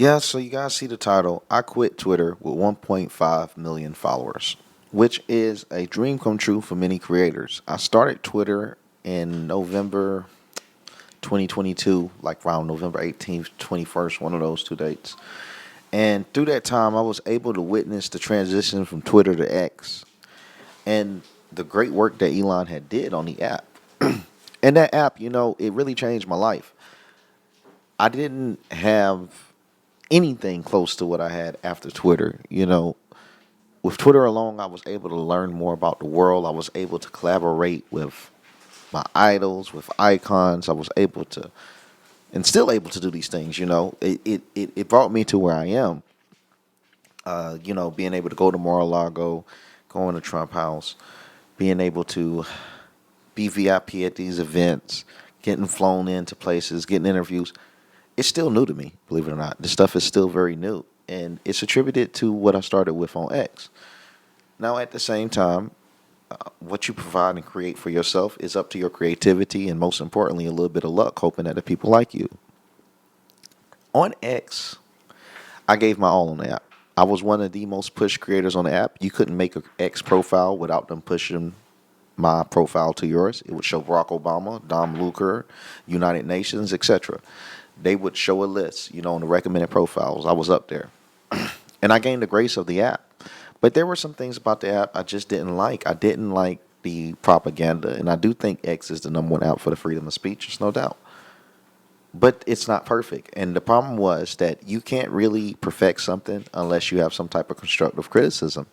Yeah, so you guys see the title. I quit Twitter with 1.5 million followers, which is a dream come true for many creators. I started Twitter in November 2022, like around November 18th, 21st, one of those two dates. And through that time, I was able to witness the transition from Twitter to X and the great work that Elon had did on the app. And that app, it really changed my life. I didn't have anything close to what I had after Twitter. With Twitter alone, I was able to learn more about the world. I was able to collaborate with my idols, with icons. I was able to, and still able to do these things. It brought me to where I am. Being able to go to Mar-a-Lago, going to Trump House, being able to be VIP at these events, getting flown into places, getting interviews. It's still new to me, believe it or not. This stuff is still very new, and it's attributed to what I started with on X. Now, at the same time, what you provide and create for yourself is up to your creativity and, most importantly, a little bit of luck, hoping that the people like you. On X, I gave my all on the app. I was one of the most pushed creators on the app. You couldn't make an X profile without them pushing my profile to yours. It would show Barack Obama, Lucre, United Nations, etc. They would show a list, on the recommended profiles. I was up there. And I gained the grace of the app. But there were some things about the app I just didn't like. I didn't like the propaganda. And I do think X is the number one app for the freedom of speech. There's no doubt. But it's not perfect. And the problem was that you can't really perfect something unless you have some type of constructive criticism.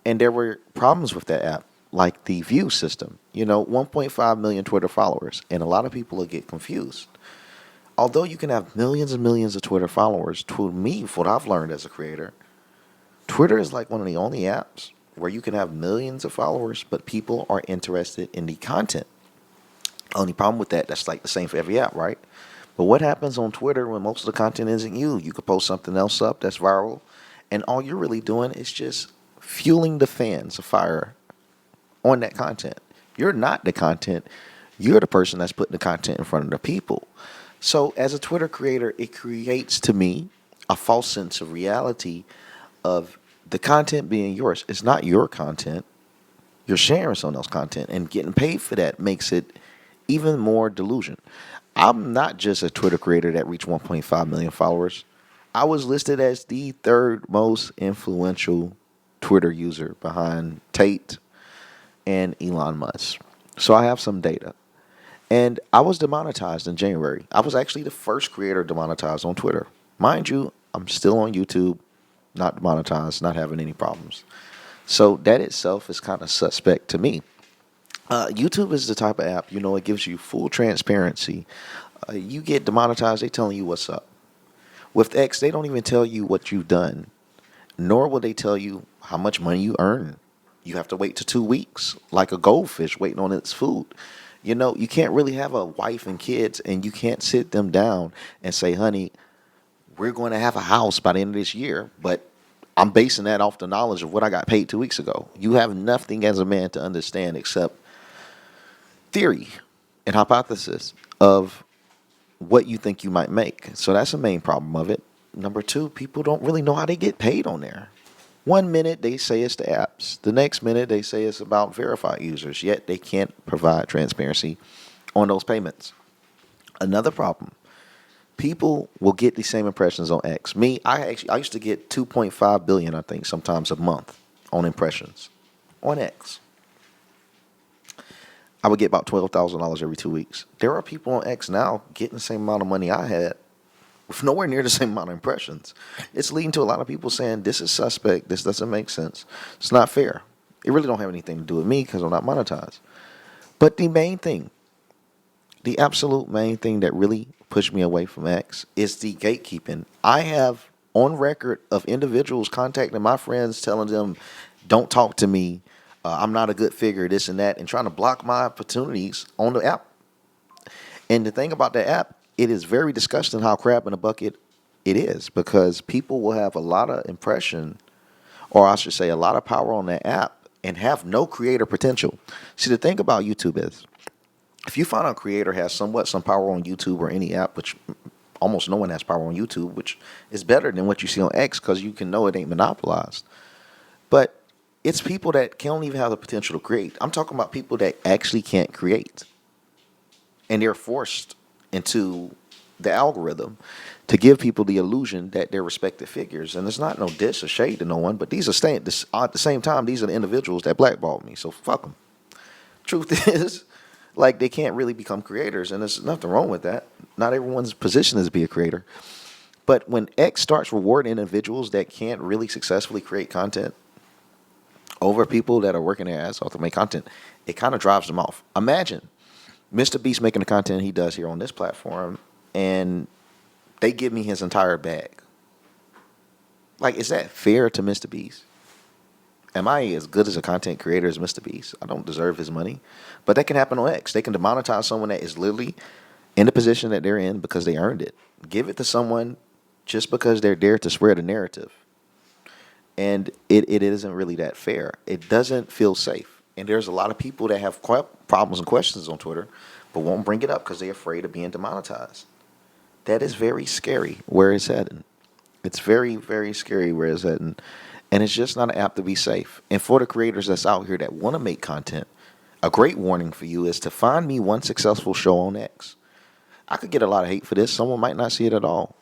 And there were problems with that app, like the view system. 1.5 million Twitter followers. And a lot of people will get confused. Although you can have millions and millions of Twitter followers, to me, what I've learned as a creator, Twitter is like one of the only apps where you can have millions of followers, but people are interested in the content. Only problem with that's like the same for every app, right? But what happens on Twitter when most of the content isn't you? You could post something else up that's viral, and all you're really doing is just fueling the fans of fire on that content. You're not the content. You're the person that's putting the content in front of the people. So as a Twitter creator, it creates to me a false sense of reality of the content being yours. It's not your content. You're sharing someone else's content, and getting paid for that makes it even more delusion. I'm not just a Twitter creator that reached 1.5 million followers. I was listed as the third most influential Twitter user behind Tate and Elon Musk. So I have some data. And I was demonetized in January. I was actually the first creator demonetized on Twitter. Mind you, I'm still on YouTube, not demonetized, not having any problems. So that itself is kind of suspect to me. YouTube is the type of app, it gives you full transparency. You get demonetized, they telling you what's up. With X, they don't even tell you what you've done, nor will they tell you how much money you earn. You have to wait to 2 weeks, like a goldfish waiting on its food. You can't really have a wife and kids, and you can't sit them down and say, honey, we're going to have a house by the end of this year, but I'm basing that off the knowledge of what I got paid 2 weeks ago. You have nothing as a man to understand except theory and hypothesis of what you think you might make. So that's the main problem of it. Number two, people don't really know how they get paid on there. 1 minute they say it's the apps. The next minute they say it's about verified users, yet they can't provide transparency on those payments. Another problem, people will get the same impressions on X. Me, I used to get 2.5 billion, I think, sometimes a month on impressions on X. I would get about $12,000 every 2 weeks. There are people on X now getting the same amount of money I had with nowhere near the same amount of impressions. It's leading to a lot of people saying, this is suspect, this doesn't make sense, it's not fair. It really don't have anything to do with me because I'm not monetized. But the main thing, the absolute main thing that really pushed me away from X is the gatekeeping. I have on record of individuals contacting my friends telling them, don't talk to me, I'm not a good figure, this and that, and trying to block my opportunities on the app. And the thing about the app, it is very disgusting how crab in a bucket it is, because people will have a lot of impression, or I should say a lot of power on that app and have no creator potential. See, the thing about YouTube is, if you find a creator has somewhat some power on YouTube or any app, which almost no one has power on YouTube, which is better than what you see on X because you can know it ain't monopolized. But it's people that can't even have the potential to create. I'm talking about people that actually can't create. And they're forced into the algorithm to give people the illusion that they're respected figures. And it's not no diss or shade to no one, but these are staying at the same time. These are the individuals that blackballed me. So fuck them. Truth is, like, they can't really become creators, and there's nothing wrong with that. Not everyone's position is to be a creator. But when X starts rewarding individuals that can't really successfully create content over people that are working their ass off to make content, it kind of drives them off. Imagine Mr. Beast making the content he does here on this platform, and they give me his entire bag. Like, is that fair to Mr. Beast? Am I as good as a content creator as Mr. Beast? I don't deserve his money. But that can happen on X. They can demonetize someone that is literally in the position that they're in because they earned it. Give it to someone just because they're there to spread a narrative. And it isn't really that fair. It doesn't feel safe. And there's a lot of people that have problems and questions on Twitter, but won't bring it up because they're afraid of being demonetized. That is very scary where it's heading. It's very, very scary where it's heading. And it's just not an app to be safe. And for the creators that's out here that want to make content, a great warning for you is to find me one successful show on X. I could get a lot of hate for this. Someone might not see it at all.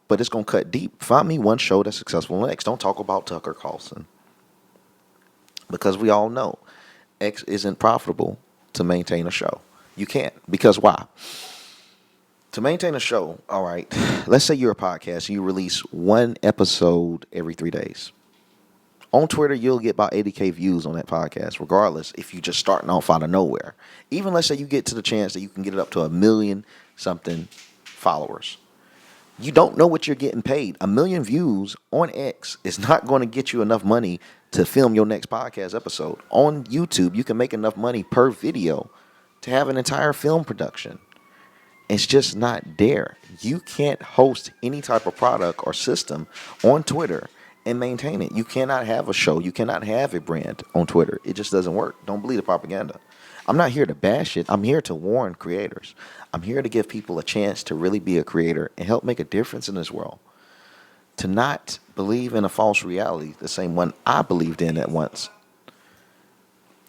But it's going to cut deep. Find me one show that's successful on X. Don't talk about Tucker Carlson. Because we all know X isn't profitable to maintain a show. You can't. Because why? To maintain a show, all right, let's say you're a podcast and you release one episode every 3 days. On Twitter, you'll get about 80K views on that podcast, regardless if you're just starting off out of nowhere. Even let's say you get to the chance that you can get it up to 1 million something followers. You don't know what you're getting paid. 1 million views on X is not going to get you enough money to film your next podcast episode. On YouTube, you can make enough money per video to have an entire film production. It's just not there. You can't host any type of product or system on Twitter and maintain it. You cannot have a show. You cannot have a brand on Twitter. It just doesn't work. Don't believe the propaganda. I'm not here to bash it. I'm here to warn creators. I'm here to give people a chance to really be a creator and help make a difference in this world. To not believe in a false reality, the same one I believed in at once,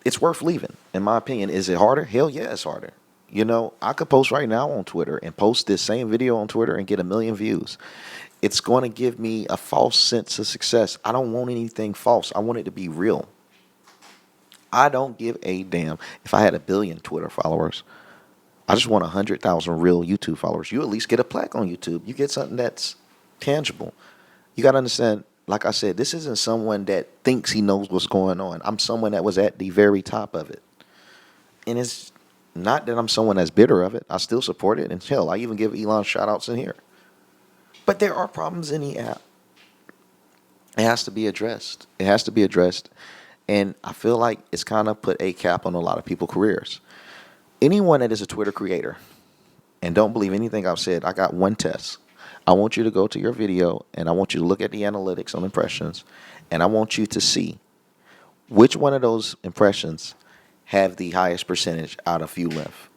it's worth leaving, in my opinion. Is it harder? Hell yeah, it's harder. You know, I could post right now on Twitter and post this same video on Twitter and get 1 million views. It's going to give me a false sense of success. I don't want anything false. I want it to be real. I don't give a damn if I had 1 billion Twitter followers. I just want 100,000 real YouTube followers. You at least get a plaque on YouTube. You get something that's tangible. You got to understand, like I said, this isn't someone that thinks he knows what's going on. I'm someone that was at the very top of it. And it's not that I'm someone that's bitter of it. I still support it. And hell, I even give Elon shout outs in here. But there are problems in the app. It has to be addressed. It has to be addressed. And I feel like it's kind of put a cap on a lot of people's careers. Anyone that is a Twitter creator, and don't believe anything I've said, I got one test. I want you to go to your video, and I want you to look at the analytics on impressions, and I want you to see which one of those impressions have the highest percentage out of view length.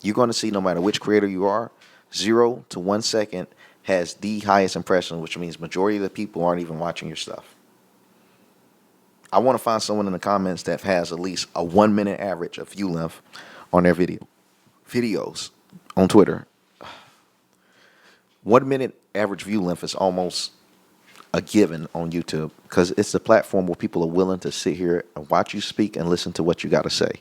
You're going to see no matter which creator you are, 0 to 1 second has the highest impression, which means majority of the people aren't even watching your stuff. I want to find someone in the comments that has at least a 1 minute average of view length on their videos on Twitter. 1 minute average view length is almost a given on YouTube because it's the platform where people are willing to sit here and watch you speak and listen to what you got to say.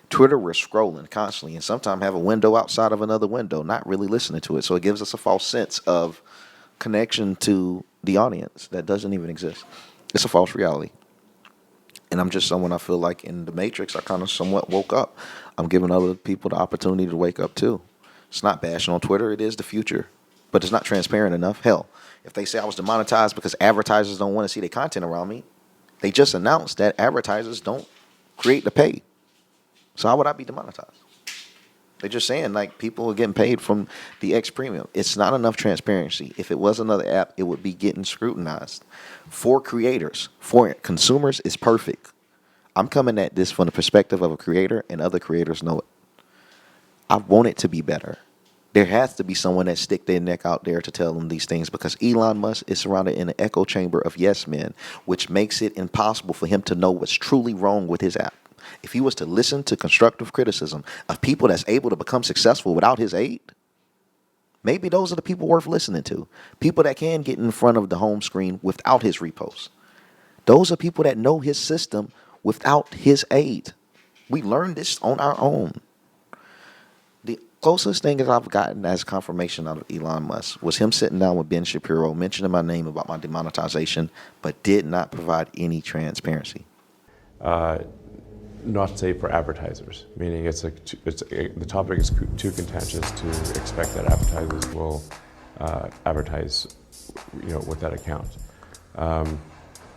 Twitter, we're scrolling constantly and sometimes have a window outside of another window, not really listening to it. So it gives us a false sense of connection to the audience that doesn't even exist. It's a false reality. And I'm just someone I feel like in the Matrix, I kind of somewhat woke up. I'm giving other people the opportunity to wake up too. It's not bashing on Twitter. It is the future. But it's not transparent enough. Hell, if they say I was demonetized because advertisers don't want to see their content around me, they just announced that advertisers don't create the pay. So how would I be demonetized? They're just saying like people are getting paid from the X premium. It's not enough transparency. If it was another app, it would be getting scrutinized. For creators, for consumers, it's perfect. I'm coming at this from the perspective of a creator, and other creators know it. I want it to be better. There has to be someone that stick their neck out there to tell them these things, because Elon Musk is surrounded in an echo chamber of yes men, which makes it impossible for him to know what's truly wrong with his app. If he was to listen to constructive criticism of people that's able to become successful without his aid, maybe those are the people worth listening to. People that can get in front of the home screen without his reposts. Those are people that know his system without his aid. We learned this on our own. The closest thing that I've gotten as confirmation out of Elon Musk was him sitting down with Ben Shapiro, mentioning my name about my demonetization, but did not provide any transparency. Not safe for advertisers, meaning the topic is too contentious to expect that advertisers will advertise, with that account.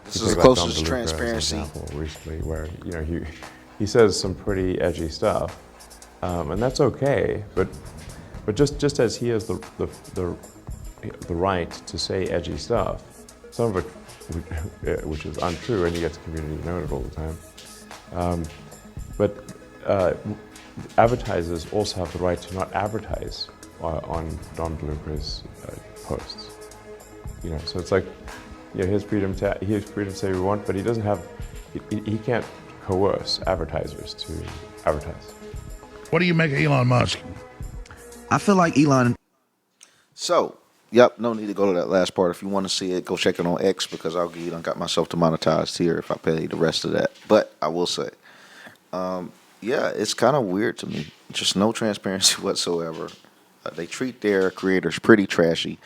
This is the closest transparency. As an example recently, where he says some pretty edgy stuff, and that's okay. But just as he has the right to say edgy stuff, some of it which is untrue, and he gets community noted all the time. But advertisers also have the right to not advertise on Don Lucre's posts. So it's like, he has freedom to say what he wants, but he doesn't have, he can't coerce advertisers to advertise. What do you make of Elon Musk? I feel like Elon. So, yep, no need to go to that last part. If you want to see it, go check it on X, because I got myself demonetized here if I pay the rest of that. But I will say, yeah, it's kind of weird to me. Just no transparency whatsoever. They treat their creators pretty trashy.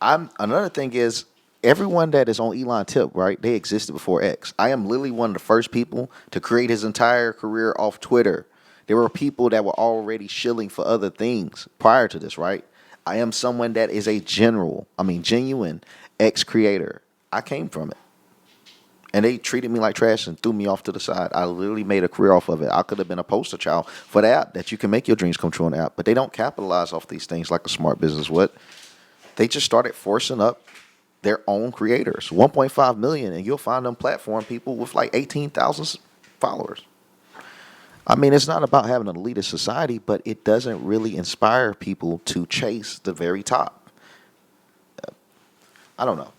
Another thing is, everyone that is on Elon tip, right? They existed before X. I am literally one of the first people to create his entire career off Twitter. There were people that were already shilling for other things prior to this, right? I am someone that is a genuine X creator. I came from it. And they treated me like trash and threw me off to the side. I literally made a career off of it. I could have been a poster child for the app that you can make your dreams come true on the app. But they don't capitalize off these things like a smart business would. They just started forcing up their own creators. 1.5 million, and you'll find them platform people with like 18,000 followers. It's not about having an elitist society, but it doesn't really inspire people to chase the very top. I don't know.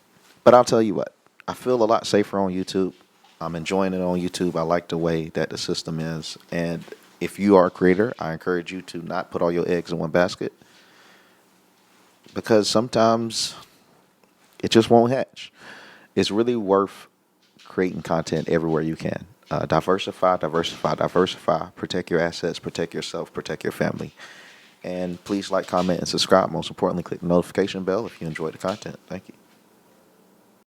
But I'll tell you what. I feel a lot safer on YouTube. I'm enjoying it on YouTube. I like the way that the system is. And if you are a creator, I encourage you to not put all your eggs in one basket, because sometimes it just won't hatch. It's really worth creating content everywhere you can. Diversify. Protect your assets, protect yourself, protect your family. And please like, comment, and subscribe. Most importantly, click the notification bell if you enjoyed the content. Thank you.